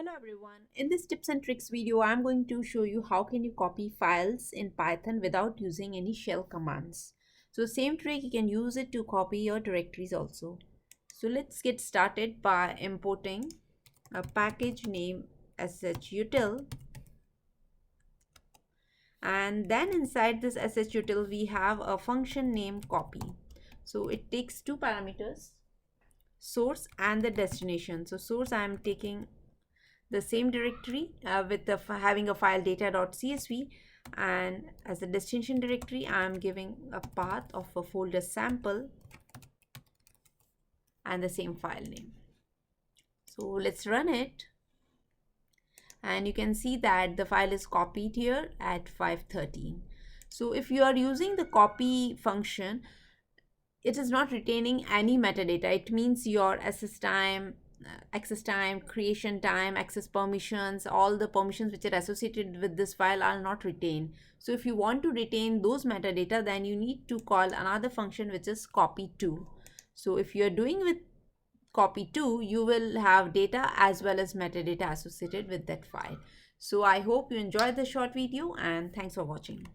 Hello everyone. In this tips and tricks video, I'm going to show you how can you copy files in Python without using any shell commands. So same trick, you can use it to copy your directories also. So let's get started by importing a package name shutil, and then inside this shutil we have a function named copy. So it takes two parameters, source and the destination. So source, I am taking the same directory with having a file data.csv, and as the destination directory I am giving a path of a folder sample and the same file name. So let's run it, and you can see that the file is copied here at 513. So if you are using the copy function, it is not retaining any metadata. It means your access time, creation time, access permissions, all the permissions which are associated with this file are not retained. So if you want to retain those metadata, then you need to call another function which is copy2. So if you are doing with copy2, you will have data as well as metadata associated with that file. So I hope you enjoyed the short video, and thanks for watching.